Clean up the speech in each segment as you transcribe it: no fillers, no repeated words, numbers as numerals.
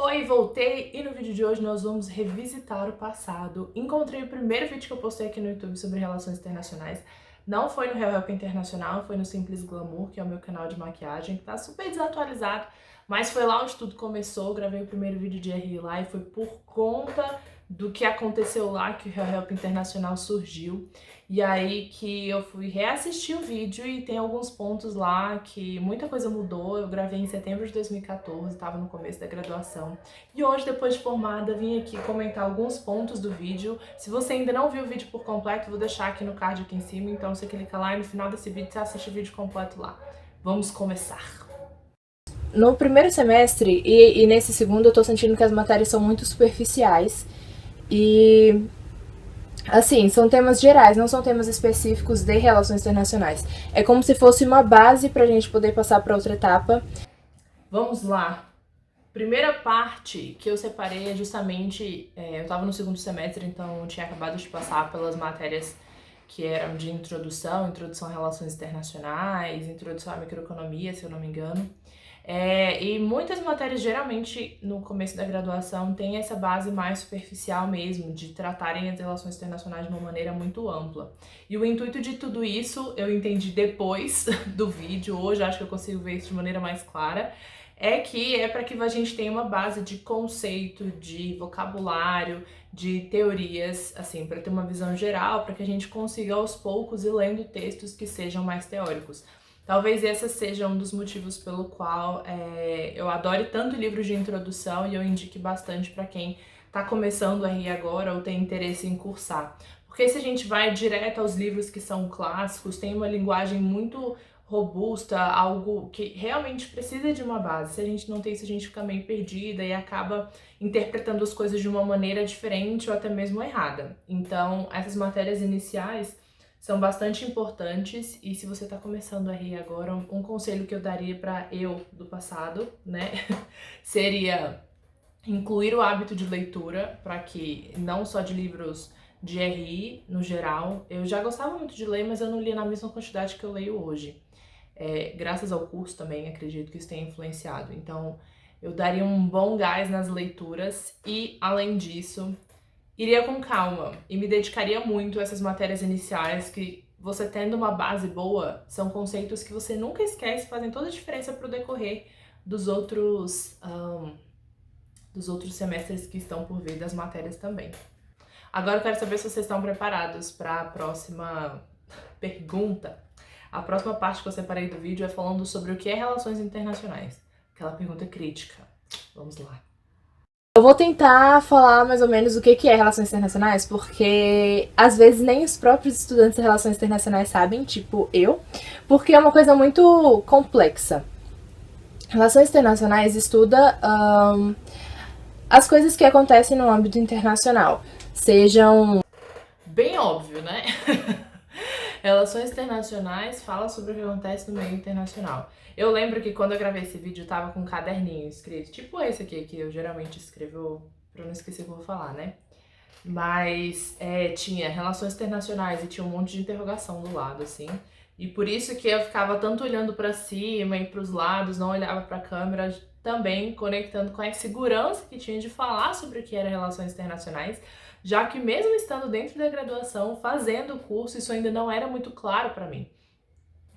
Oi, voltei e no vídeo de hoje nós vamos revisitar o passado. Encontrei o primeiro vídeo que eu postei aqui no YouTube sobre relações internacionais. Não foi no Real Help Internacional, foi no Simples Glamour, que é o meu canal de maquiagem, que tá super desatualizado, mas foi lá onde tudo começou. Eu gravei o primeiro vídeo de RI lá e foi por conta do que aconteceu lá que o Real Help Internacional surgiu. E aí que eu fui reassistir o vídeo e tem alguns pontos lá que muita coisa mudou. Eu gravei em setembro de 2014, estava no começo da graduação. E hoje, depois de formada, vim aqui comentar alguns pontos do vídeo. Se você ainda não viu o vídeo por completo, vou deixar aqui no card aqui em cima, então você clica lá e no final desse vídeo você assiste o vídeo completo lá. Vamos começar! No primeiro semestre e nesse segundo eu tô sentindo que as matérias são muito superficiais e... assim, são temas gerais, não são temas específicos de relações internacionais. É como se fosse uma base pra gente poder passar pra outra etapa. Vamos lá. Primeira parte que eu separei é justamente... eu tava no segundo semestre, então eu tinha acabado de passar pelas matérias que eram de introdução a relações internacionais, introdução à microeconomia, se eu não me engano. E muitas matérias, geralmente, no começo da graduação, têm essa base mais superficial mesmo, de tratarem as relações internacionais de uma maneira muito ampla. E o intuito de tudo isso, eu entendi depois do vídeo, hoje acho que eu consigo ver isso de maneira mais clara, é para que a gente tenha uma base de conceito, de vocabulário, de teorias, assim, para ter uma visão geral, para que a gente consiga aos poucos ir lendo textos que sejam mais teóricos. Talvez esse seja um dos motivos pelo qual eu adore tanto livros de introdução e eu indique bastante para quem está começando a RI agora ou tem interesse em cursar. Porque se a gente vai direto aos livros que são clássicos, tem uma linguagem muito robusta, algo que realmente precisa de uma base. Se a gente não tem isso, a gente fica meio perdida e acaba interpretando as coisas de uma maneira diferente ou até mesmo errada. Então, essas matérias iniciais são bastante importantes e se você tá começando a RI agora, um conselho que eu daria para eu do passado, né, seria incluir o hábito de leitura, para que não só de livros de RI no geral, eu já gostava muito de ler, mas eu não lia na mesma quantidade que eu leio hoje. Graças ao curso também, acredito que isso tenha influenciado. Então, eu daria um bom gás nas leituras e, além disso, iria com calma e me dedicaria muito a essas matérias iniciais que você tendo uma base boa, são conceitos que você nunca esquece, fazem toda a diferença pro decorrer dos outros semestres que estão por vir, das matérias também. Agora eu quero saber se vocês estão preparados para a próxima pergunta. A próxima parte que eu separei do vídeo é falando sobre o que é relações internacionais. Aquela pergunta crítica. Vamos lá. Eu vou tentar falar mais ou menos o que é relações internacionais, porque às vezes nem os próprios estudantes de relações internacionais sabem, tipo eu, porque é uma coisa muito complexa. Relações internacionais estuda as coisas que acontecem no âmbito internacional, sejam... bem óbvio, né? Relações internacionais fala sobre o que acontece no meio internacional. Eu lembro que quando eu gravei esse vídeo eu tava com um caderninho escrito, tipo esse aqui, que eu geralmente escrevo pra não esquecer o que eu vou falar, né? Mas tinha relações internacionais e tinha um monte de interrogação do lado, assim. E por isso que eu ficava tanto olhando pra cima e pros lados, não olhava pra câmera, também conectando com a insegurança que tinha de falar sobre o que era relações internacionais, já que mesmo estando dentro da graduação, fazendo o curso, isso ainda não era muito claro para mim.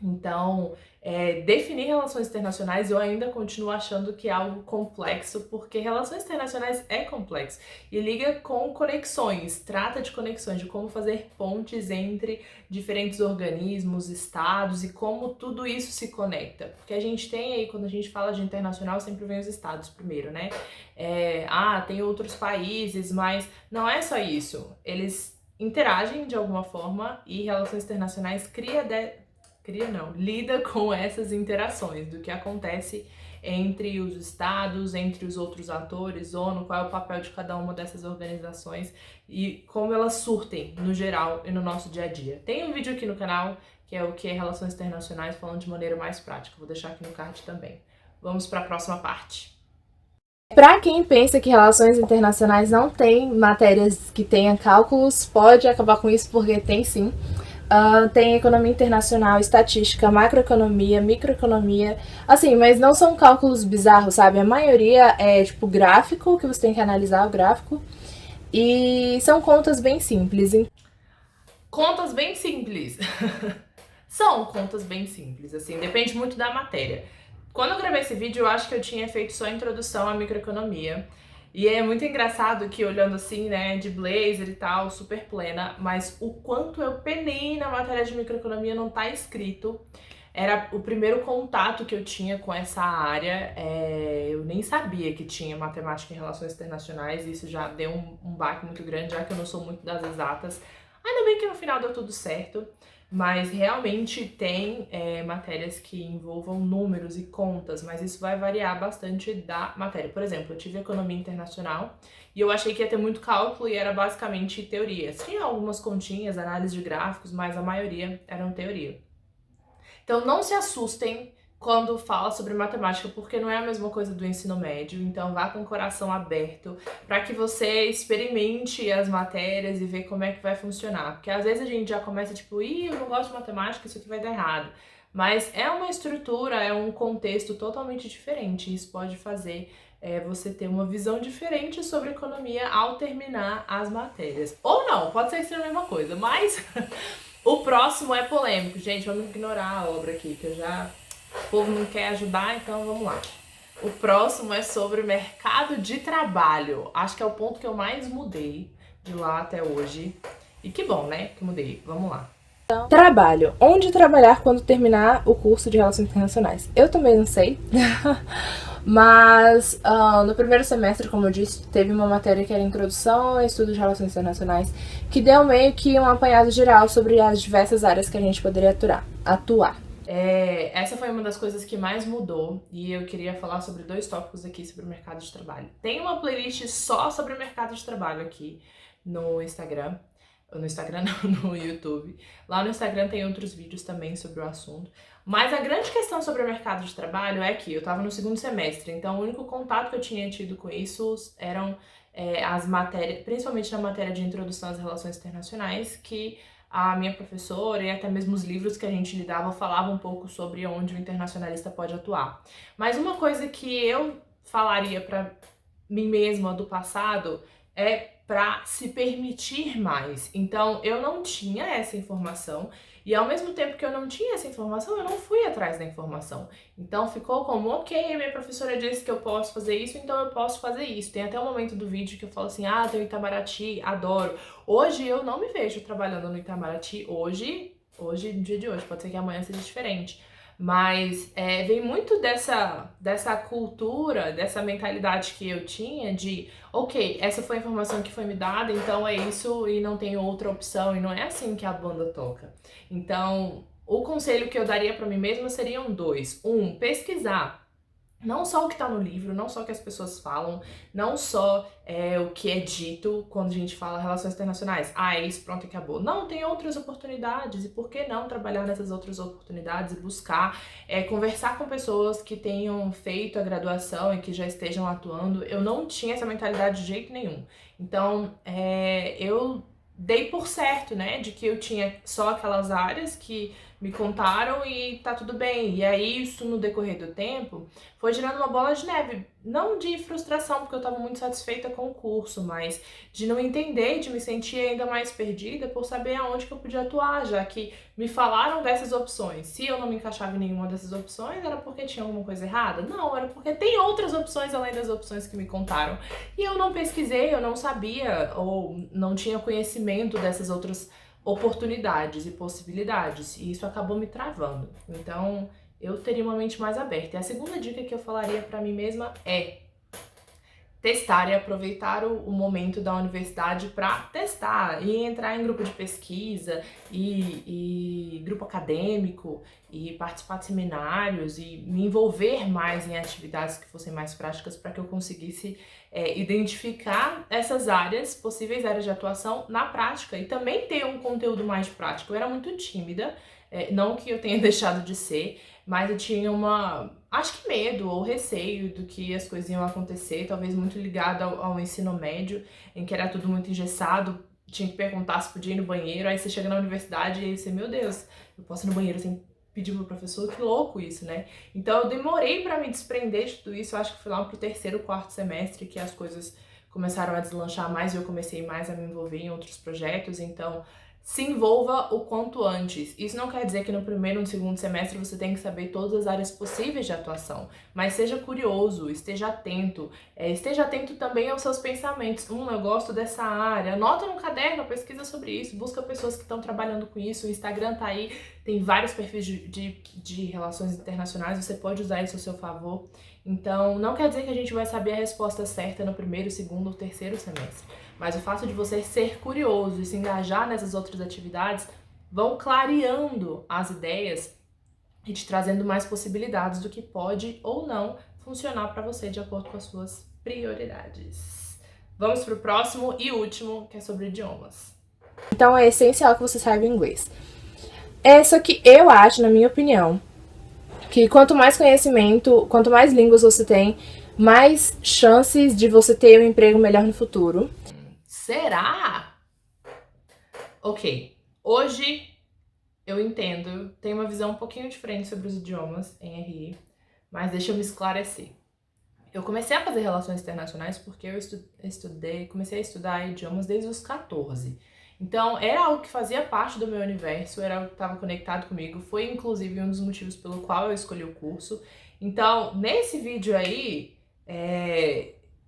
Então, definir relações internacionais eu ainda continuo achando que é algo complexo, porque relações internacionais é complexo e liga com conexões, trata de conexões, de como fazer pontes entre diferentes organismos, estados e como tudo isso se conecta. Porque a gente tem aí, quando a gente fala de internacional, sempre vem os estados primeiro, né? Tem outros países, mas não é só isso. Eles interagem de alguma forma e relações internacionais lida com essas interações, do que acontece entre os estados, entre os outros atores, ONU, qual é o papel de cada uma dessas organizações e como elas surtem no geral e no nosso dia a dia. Tem um vídeo aqui no canal que é o que é Relações Internacionais, falando de maneira mais prática, vou deixar aqui no card também. Vamos para a próxima parte. Para quem pensa que relações internacionais não tem matérias que tenham cálculos, pode acabar com isso porque tem sim. Tem economia internacional, estatística, macroeconomia, microeconomia, assim, mas não são cálculos bizarros, sabe? A maioria é tipo gráfico, que você tem que analisar o gráfico, e são contas bem simples. Contas bem simples. São contas bem simples, assim, depende muito da matéria. Quando eu gravei esse vídeo, eu acho que eu tinha feito só a introdução à microeconomia. E é muito engraçado que olhando assim, né, de blazer e tal, super plena, mas o quanto eu penei na matéria de microeconomia não tá escrito. Era o primeiro contato que eu tinha com essa área, eu nem sabia que tinha matemática em relações internacionais, e isso já deu um baque muito grande, já que eu não sou muito das exatas. Ainda bem que no final deu tudo certo, mas realmente tem matérias que envolvam números e contas, mas isso vai variar bastante da matéria. Por exemplo, eu tive economia internacional e eu achei que ia ter muito cálculo e era basicamente teoria. Tinha algumas continhas, análise de gráficos, mas a maioria eram teoria. Então não se assustem quando fala sobre matemática, porque não é a mesma coisa do ensino médio, então vá com o coração aberto para que você experimente as matérias e ver como é que vai funcionar. Porque às vezes a gente já começa tipo, eu não gosto de matemática, isso aqui vai dar errado. Mas é uma estrutura, é um contexto totalmente diferente, isso pode fazer você ter uma visão diferente sobre economia ao terminar as matérias. Ou não, pode ser a mesma coisa, mas o próximo é polêmico. Gente, vamos ignorar a obra aqui, que o povo não quer ajudar, então vamos lá. O próximo é sobre mercado de trabalho. Acho que é o ponto que eu mais mudei de lá até hoje. E que bom, né, que mudei. Vamos lá. Trabalho. Onde trabalhar quando terminar o curso de Relações Internacionais? Eu também não sei. Mas no primeiro semestre, como eu disse, teve uma matéria que era Introdução a Estudos de Relações Internacionais, que deu meio que um apanhado geral sobre as diversas áreas que a gente poderia atuar. Essa foi uma das coisas que mais mudou e eu queria falar sobre 2 tópicos aqui sobre o mercado de trabalho. Tem uma playlist só sobre o mercado de trabalho aqui no Instagram. No Instagram não, no YouTube. Lá no Instagram tem outros vídeos também sobre o assunto. Mas a grande questão sobre o mercado de trabalho é que eu estava no segundo semestre, então o único contato que eu tinha tido com isso eram as matérias, principalmente na matéria de introdução às relações internacionais, que a minha professora e até mesmo os livros que a gente lidava falavam um pouco sobre onde o internacionalista pode atuar. Mas uma coisa que eu falaria para mim mesma do passado é para se permitir mais. Então, eu não tinha essa informação e ao mesmo tempo que eu não tinha essa informação, eu não fui atrás da informação. Então, ficou como, ok, minha professora disse que eu posso fazer isso, então eu posso fazer isso. Tem até um momento do vídeo que eu falo assim, tem o Itamaraty, adoro. Hoje eu não me vejo trabalhando no Itamaraty, hoje, no dia de hoje, pode ser que amanhã seja diferente. Mas vem muito dessa cultura, dessa mentalidade que eu tinha de, ok, essa foi a informação que foi me dada, então é isso e não tem outra opção, e não é assim que a banda toca. Então, o conselho que eu daria para mim mesma seriam 2. Pesquisar. Não só o que está no livro, não só o que as pessoas falam, não só o que é dito quando a gente fala relações internacionais. É isso, pronto, acabou. Não, tem outras oportunidades, e por que não trabalhar nessas outras oportunidades e buscar conversar com pessoas que tenham feito a graduação e que já estejam atuando. Eu não tinha essa mentalidade de jeito nenhum. Então, eu dei por certo, né, de que eu tinha só aquelas áreas que me contaram e tá tudo bem. E aí, isso no decorrer do tempo foi gerando uma bola de neve. Não de frustração, porque eu tava muito satisfeita com o curso, mas de não entender e de me sentir ainda mais perdida por saber aonde que eu podia atuar, já que me falaram dessas opções. Se eu não me encaixava em nenhuma dessas opções, era porque tinha alguma coisa errada? Não, era porque tem outras opções além das opções que me contaram. E eu não pesquisei, eu não sabia, ou não tinha conhecimento dessas outras oportunidades e possibilidades, e isso acabou me travando. Então, eu teria uma mente mais aberta. E a segunda dica que eu falaria para mim mesma é testar e aproveitar o momento da universidade para testar e entrar em grupo de pesquisa e grupo acadêmico e participar de seminários e me envolver mais em atividades que fossem mais práticas para que eu conseguisse identificar essas áreas, possíveis áreas de atuação na prática e também ter um conteúdo mais prático. Eu era muito tímida, não que eu tenha deixado de ser, mas eu tinha acho que medo ou receio do que as coisas iam acontecer, talvez muito ligado ao ensino médio, em que era tudo muito engessado, tinha que perguntar se podia ir no banheiro, aí você chega na universidade e aí você, meu Deus, eu posso ir no banheiro sem pedir pro professor? Que louco isso, né? Então eu demorei pra me desprender de tudo isso, eu acho que foi lá pro terceiro, quarto semestre que as coisas começaram a deslanchar mais e eu comecei mais a me envolver em outros projetos, então se envolva o quanto antes. Isso não quer dizer que no primeiro ou no segundo semestre você tem que saber todas as áreas possíveis de atuação, mas seja curioso, esteja atento também aos seus pensamentos. Eu gosto dessa área. Anota no caderno, pesquisa sobre isso, busca pessoas que estão trabalhando com isso. O Instagram tá aí, tem vários perfis de relações internacionais, você pode usar isso a seu favor. Então, não quer dizer que a gente vai saber a resposta certa no primeiro, segundo ou terceiro semestre. Mas o fato de você ser curioso e se engajar nessas outras atividades vão clareando as ideias e te trazendo mais possibilidades do que pode ou não funcionar para você de acordo com as suas prioridades. Vamos pro próximo e último, que é sobre idiomas. Então é essencial que você saiba inglês. Só que eu acho, na minha opinião, que quanto mais conhecimento, quanto mais línguas você tem, mais chances de você ter um emprego melhor no futuro. Será? Ok, hoje eu entendo, tenho uma visão um pouquinho diferente sobre os idiomas em RI, mas deixa eu me esclarecer. Eu comecei a fazer relações internacionais porque eu comecei a estudar idiomas desde os 14. Então, era algo que fazia parte do meu universo, era algo que estava conectado comigo, foi inclusive um dos motivos pelo qual eu escolhi o curso. Então, nesse vídeo aí,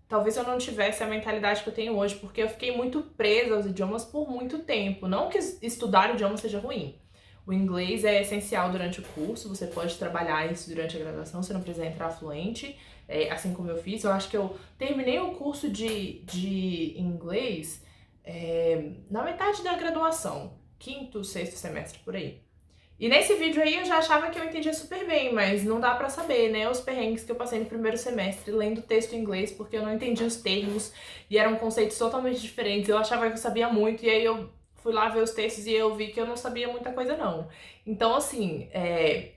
talvez eu não tivesse a mentalidade que eu tenho hoje, porque eu fiquei muito presa aos idiomas por muito tempo. Não que estudar idioma seja ruim. O inglês é essencial durante o curso, você pode trabalhar isso durante a graduação, você não precisa entrar fluente, assim como eu fiz. Eu acho que eu terminei o curso de inglês na metade da graduação, quinto, sexto semestre, por aí. E nesse vídeo aí eu já achava que eu entendia super bem, mas não dá pra saber, né, os perrengues que eu passei no primeiro semestre lendo texto em inglês, porque eu não entendia os termos e eram conceitos totalmente diferentes. Eu achava que eu sabia muito e aí eu fui lá ver os textos e eu vi que eu não sabia muita coisa não. Então, assim,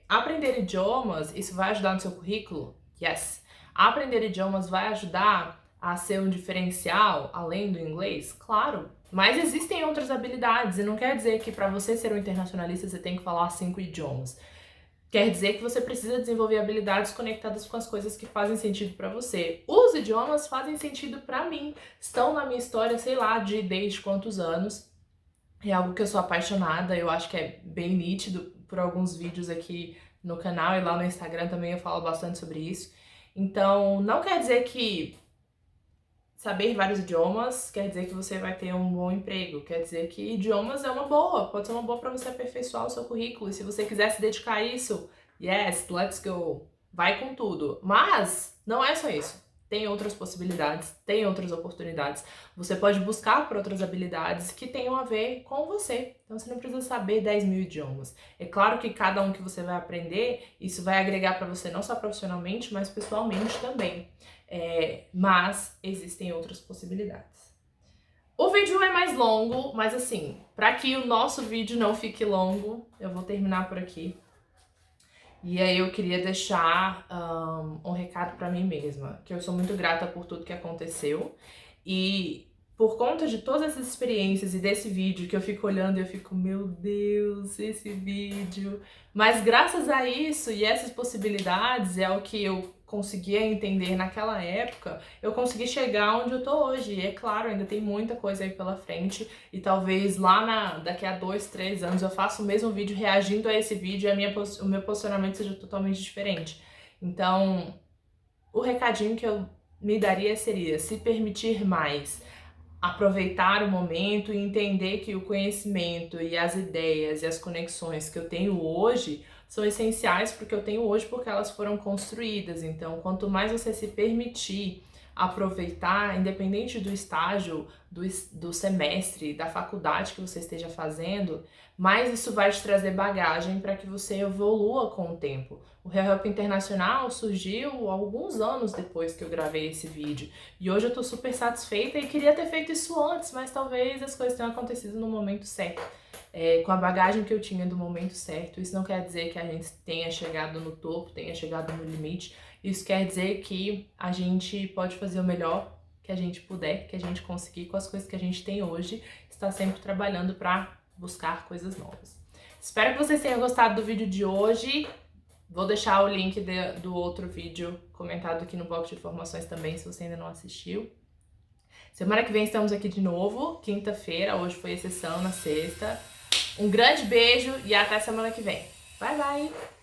aprender idiomas, isso vai ajudar no seu currículo? Yes. Aprender idiomas vai ajudar a ser um diferencial além do inglês? Claro. Mas existem outras habilidades e não quer dizer que para você ser um internacionalista você tem que falar 5 idiomas. Quer dizer que você precisa desenvolver habilidades conectadas com as coisas que fazem sentido para você. Os idiomas fazem sentido para mim, estão na minha história, sei lá, de desde quantos anos. É algo que eu sou apaixonada, eu acho que é bem nítido por alguns vídeos aqui no canal e lá no Instagram também eu falo bastante sobre isso. Então, não quer dizer que saber vários idiomas quer dizer que você vai ter um bom emprego, quer dizer que idiomas é uma boa, pode ser uma boa para você aperfeiçoar o seu currículo, e se você quiser se dedicar a isso, yes, let's go, vai com tudo. Mas não é só isso, tem outras possibilidades, tem outras oportunidades, você pode buscar por outras habilidades que tenham a ver com você, então você não precisa saber 10 mil idiomas. É claro que cada um que você vai aprender, isso vai agregar para você não só profissionalmente, mas pessoalmente também. Mas existem outras possibilidades. O vídeo é mais longo, mas assim, para que o nosso vídeo não fique longo, eu vou terminar por aqui. E aí eu queria deixar um recado para mim mesma, que eu sou muito grata por tudo que aconteceu e por conta de todas essas experiências e desse vídeo que eu fico olhando e eu fico, meu Deus, esse vídeo. Mas graças a isso e essas possibilidades, é o que eu conseguia entender naquela época, eu consegui chegar onde eu tô hoje. E é claro, ainda tem muita coisa aí pela frente e talvez daqui a 2, 3 anos eu faça o mesmo vídeo reagindo a esse vídeo e o meu posicionamento seja totalmente diferente. Então, o recadinho que eu me daria seria se permitir mais, aproveitar o momento e entender que o conhecimento e as ideias e as conexões que eu tenho hoje são essenciais porque eu tenho hoje porque elas foram construídas. Então, quanto mais você se permitir aproveitar, independente do estágio, do semestre, da faculdade que você esteja fazendo, mais isso vai te trazer bagagem para que você evolua com o tempo. O Help Internacional surgiu alguns anos depois que eu gravei esse vídeo e hoje eu tô super satisfeita e queria ter feito isso antes, mas talvez as coisas tenham acontecido no momento certo, com a bagagem que eu tinha do momento certo. Isso não quer dizer que a gente tenha chegado no topo, tenha chegado no limite. Isso quer dizer que a gente pode fazer o melhor que a gente puder, que a gente conseguir com as coisas que a gente tem hoje, está sempre trabalhando para buscar coisas novas. Espero que vocês tenham gostado do vídeo de hoje. Vou deixar o link do outro vídeo comentado aqui no box de informações também, se você ainda não assistiu. Semana que vem estamos aqui de novo, quinta-feira, hoje foi exceção na sexta. Um grande beijo e até semana que vem. Bye, bye!